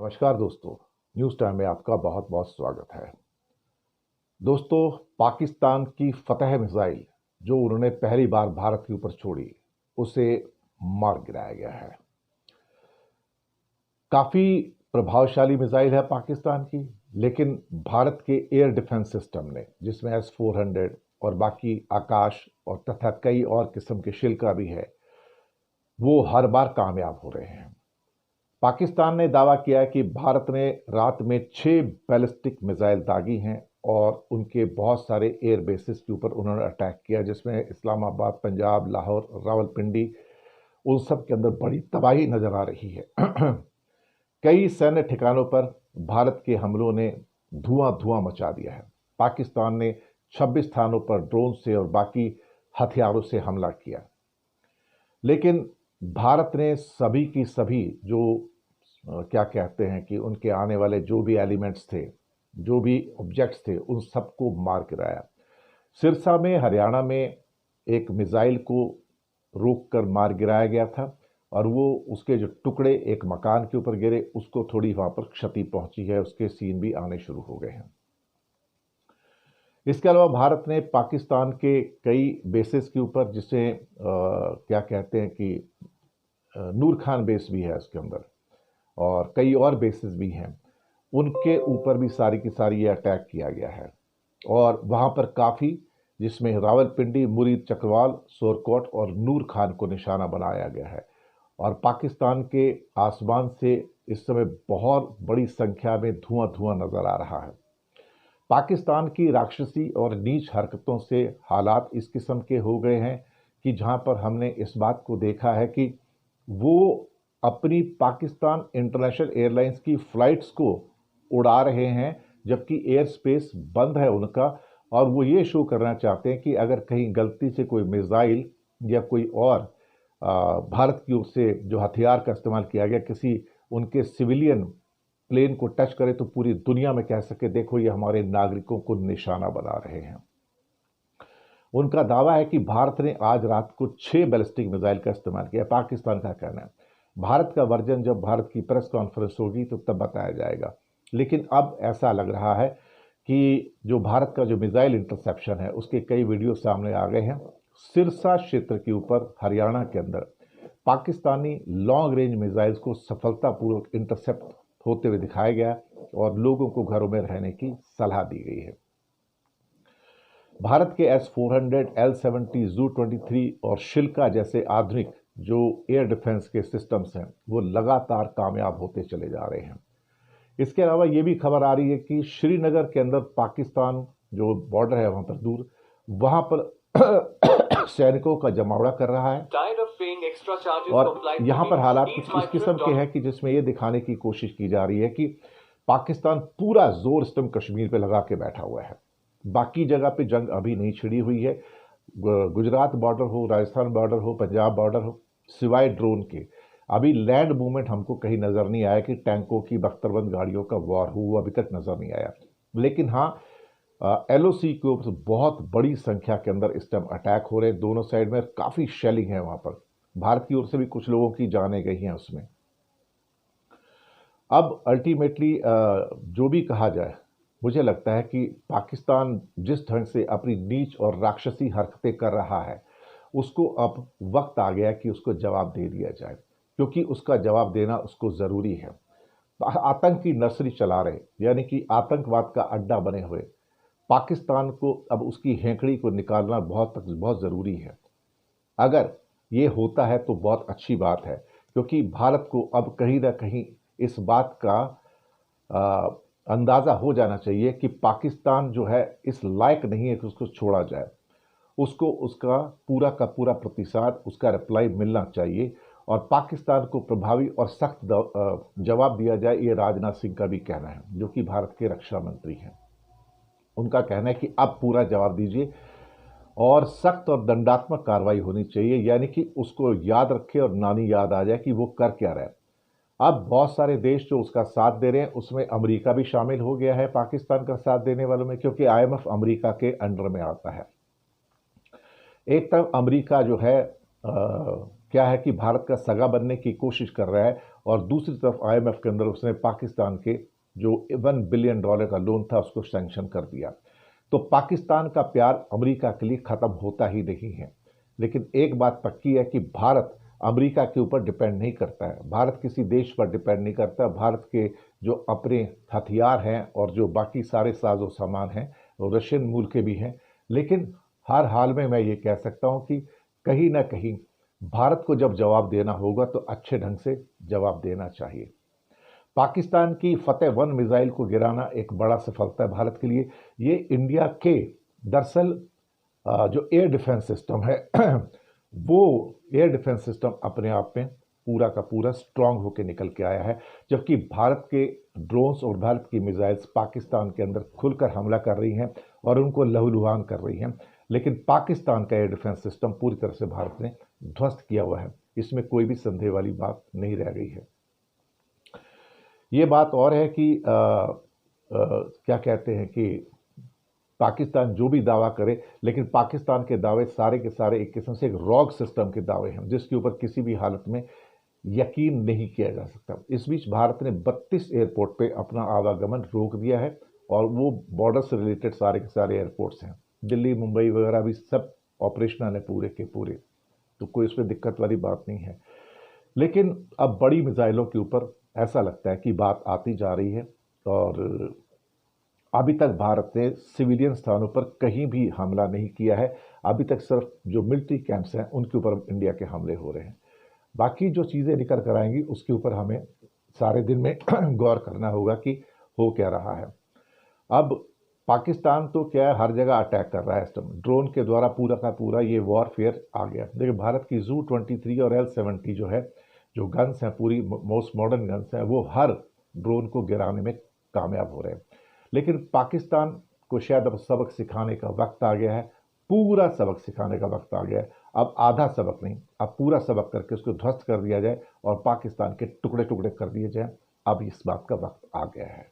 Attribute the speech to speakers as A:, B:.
A: नमस्कार दोस्तों, news time में आपका बहुत बहुत स्वागत है। दोस्तों, पाकिस्तान की फतह मिसाइल जो उन्होंने पहली बार भारत के ऊपर छोड़ी, उसे मार गिराया गया है। काफ़ी प्रभावशाली मिसाइल है पाकिस्तान की, लेकिन भारत के एयर डिफेंस सिस्टम ने, जिसमें S-400 और बाकी आकाश और तथा कई और किस्म के शिल्का भी है, वो हर बार कामयाब हो रहे हैं। पाकिस्तान ने दावा किया है कि भारत ने रात में 6 बैलिस्टिक मिसाइल दागी हैं और उनके बहुत सारे एयर बेसिस के ऊपर उन्होंने अटैक किया, जिसमें इस्लामाबाद, पंजाब, लाहौर, रावलपिंडी, उन सब के अंदर बड़ी तबाही नजर आ रही है। कई सैन्य ठिकानों पर भारत के हमलों ने धुआं धुआं मचा दिया है। पाकिस्तान ने 26 स्थानों पर ड्रोन से और बाकी हथियारों से हमला किया, लेकिन भारत ने सभी की सभी जो क्या कहते हैं कि उनके आने वाले जो भी एलिमेंट्स थे, जो भी ऑब्जेक्ट्स थे, उन सबको मार गिराया। सिरसा में, हरियाणा में एक मिसाइल को रोक कर मार गिराया गया था और वो उसके जो टुकड़े एक मकान के ऊपर गिरे, उसको थोड़ी वहाँ पर क्षति पहुंची है। उसके सीन भी आने शुरू हो गए हैं। इसके अलावा भारत ने पाकिस्तान के कई बेसिस के ऊपर, जिसे क्या कहते हैं कि नूर खान बेस भी है उसके अंदर, और कई और बेसिस भी हैं, उनके ऊपर भी सारी की सारी ये अटैक किया गया है। और वहाँ पर काफ़ी, जिसमें रावलपिंडी, मुरीद चक्रवाल, सोरकोट और नूर खान को निशाना बनाया गया है। और पाकिस्तान के आसमान से इस समय बहुत बड़ी संख्या में धुआं धुआं नजर आ रहा है। पाकिस्तान की राक्षसी और नीच हरकतों से हालात इस किस्म के हो गए हैं कि जहाँ पर हमने इस बात को देखा है कि वो अपनी पाकिस्तान इंटरनेशनल एयरलाइंस की फ़्लाइट्स को उड़ा रहे हैं, जबकि एयर स्पेस बंद है उनका, और वो ये शो करना चाहते हैं कि अगर कहीं गलती से कोई मिसाइल या कोई और भारत की ओर से जो हथियार का इस्तेमाल किया गया किसी उनके सिविलियन प्लेन को टच करे, तो पूरी दुनिया में कह सके देखो ये हमारे नागरिकों को निशाना बना रहे हैं। उनका दावा है कि भारत ने आज रात को 6 बैलिस्टिक मिसाइल का इस्तेमाल किया। पाकिस्तान का कहना है। भारत का वर्जन जब भारत की प्रेस कॉन्फ्रेंस होगी तो तब बताया जाएगा, लेकिन अब ऐसा लग रहा है कि जो भारत का जो मिसाइल इंटरसेप्शन है उसके कई वीडियो सामने आ गए हैं। सिरसा क्षेत्र के ऊपर हरियाणा के अंदर पाकिस्तानी लॉन्ग रेंज मिसाइल्स को सफलतापूर्वक इंटरसेप्ट होते हुए दिखाया गया और लोगों को घरों में रहने की सलाह दी गई है। भारत के S-400, L-70, Zu-23 और शिल्का जैसे आधुनिक जो एयर डिफेंस के सिस्टम्स हैं, वो लगातार कामयाब होते चले जा रहे हैं। इसके अलावा ये भी खबर आ रही है कि श्रीनगर के अंदर पाकिस्तान जो बॉर्डर है वहाँ पर दूर, वहाँ पर सैनिकों का जमावड़ा कर रहा है और यहाँ पर हालात कुछ इस किस्म के हैं कि जिसमें ये दिखाने की कोशिश की जा रही है कि पाकिस्तान पूरा जोर इस टाइम कश्मीर पे लगा के बैठा हुआ है। बाकी जगह पे जंग अभी नहीं छिड़ी हुई है। गुजरात बॉर्डर हो, राजस्थान बॉर्डर हो, पंजाब बॉर्डर हो, सिवाय ड्रोन के अभी लैंड मूवमेंट हमको कहीं नज़र नहीं आया कि टैंकों की, बख्तरबंद गाड़ियों का वॉर हो, अभी तक नज़र नहीं आया। लेकिन हाँ, LOC के ऊपर बहुत बड़ी संख्या के अंदर इस टाइम अटैक हो रहे हैं। दोनों साइड में काफ़ी शेलिंग है वहाँ पर। भारत की ओर से भी कुछ लोगों की जानें गई हैं उसमें। अब अल्टीमेटली जो भी कहा जाए, मुझे लगता है कि पाकिस्तान जिस ढंग से अपनी नीच और राक्षसी हरकतें कर रहा है, उसको अब वक्त आ गया कि उसको जवाब दे दिया जाए, क्योंकि उसका जवाब देना उसको ज़रूरी है। आतंक की नर्सरी चला रहे, यानी कि आतंकवाद का अड्डा बने हुए पाकिस्तान को अब उसकी हेंकड़ी को निकालना बहुत बहुत ज़रूरी है। अगर ये होता है तो बहुत अच्छी बात है, क्योंकि भारत को अब कहीं ना कहीं इस बात का अंदाज़ा हो जाना चाहिए कि पाकिस्तान जो है इस लायक नहीं है कि उसको छोड़ा जाए। उसको उसका पूरा का पूरा प्रतिसाद, उसका रिप्लाई मिलना चाहिए और पाकिस्तान को प्रभावी और सख्त जवाब दिया जाए। ये राजनाथ सिंह का भी कहना है, जो कि भारत के रक्षा मंत्री हैं। उनका कहना है कि अब पूरा जवाब दीजिए और सख्त और दंडात्मक कार्रवाई होनी चाहिए, यानी कि उसको याद रखे और नानी याद आ जाए कि वो कर क्या रहा है। अब बहुत सारे देश जो उसका साथ दे रहे हैं, उसमें अमेरिका भी शामिल हो गया है पाकिस्तान का साथ देने वालों में, क्योंकि IMF अमेरिका के अंडर में आता है। एक तरफ अमेरिका जो है क्या है कि भारत का सगा बनने की कोशिश कर रहा है और दूसरी तरफ IMF के अंदर उसने पाकिस्तान के जो $1 बिलियन का लोन था उसको सैंक्शन कर दिया। तो पाकिस्तान का प्यार अमेरिका के लिए ख़त्म होता ही नहीं है। लेकिन एक बात पक्की है कि भारत अमेरिका के ऊपर डिपेंड नहीं करता है, भारत किसी देश पर डिपेंड नहीं करता। भारत के जो अपने हथियार हैं और जो बाकी सारे साजो सामान हैं वो रशियन मूल के भी हैं। लेकिन हर हाल में मैं ये कह सकता हूँ कि कहीं ना कहीं भारत को जब जवाब देना होगा तो अच्छे ढंग से जवाब देना चाहिए। पाकिस्तान की फतेह 1 मिसाइल को गिराना एक बड़ा सफलता है भारत के लिए। ये इंडिया के दरअसल जो एयर डिफेंस सिस्टम है वो एयर डिफेंस सिस्टम अपने आप में पूरा का पूरा स्ट्रांग होकर निकल के आया है। जबकि भारत के ड्रोन्स और भारत की मिसाइल्स पाकिस्तान के अंदर खुलकर हमला कर रही हैं और उनको लहूलुहान कर रही हैं, लेकिन पाकिस्तान का एयर डिफेंस सिस्टम पूरी तरह से भारत ने ध्वस्त किया हुआ है। इसमें कोई भी संदेह वाली बात नहीं रह गई है। ये बात और है कि क्या कहते हैं कि पाकिस्तान जो भी दावा करे, लेकिन पाकिस्तान के दावे सारे के सारे एक किस्म से एक रॉग सिस्टम के दावे हैं जिसके ऊपर किसी भी हालत में यकीन नहीं किया जा सकता। इस बीच भारत ने 32 एयरपोर्ट पे अपना आवागमन रोक दिया है और वो बॉर्डर से रिलेटेड सारे के सारे एयरपोर्ट्स हैं, दिल्ली मुंबई वगैरह भी सब ऑपरेशनल है पूरे के पूरे, तो कोई इसमें दिक्कत वाली बात नहीं है। लेकिन अब बड़ी मिसाइलों के ऊपर ऐसा लगता है कि बात आती जा रही है और अभी तक भारत ने सिविलियन स्थानों पर कहीं भी हमला नहीं किया है। अभी तक सिर्फ जो मिलिट्री कैंप्स हैं उनके ऊपर इंडिया के हमले हो रहे हैं। बाकी जो चीज़ें निकल कर आएंगी उसके ऊपर हमें सारे दिन में गौर करना होगा कि हो क्या रहा है। अब पाकिस्तान तो क्या है, हर जगह अटैक कर रहा है इस टाइम ड्रोन के द्वारा, पूरा का पूरा ये वॉरफेयर आ गया। देखिए भारत की ZU-23 और L-70 जो है, जो गन्स हैं पूरी मोस्ट मॉडर्न गन्स हैं, वो हर ड्रोन को गिराने में कामयाब हो रहे हैं। लेकिन पाकिस्तान को शायद अब सबक सिखाने का वक्त आ गया है, पूरा सबक सिखाने का वक्त आ गया है। अब आधा सबक नहीं, अब पूरा सबक करके उसको ध्वस्त कर दिया जाए और पाकिस्तान के टुकड़े टुकड़े कर दिए जाए। अब इस बात का वक्त आ गया है।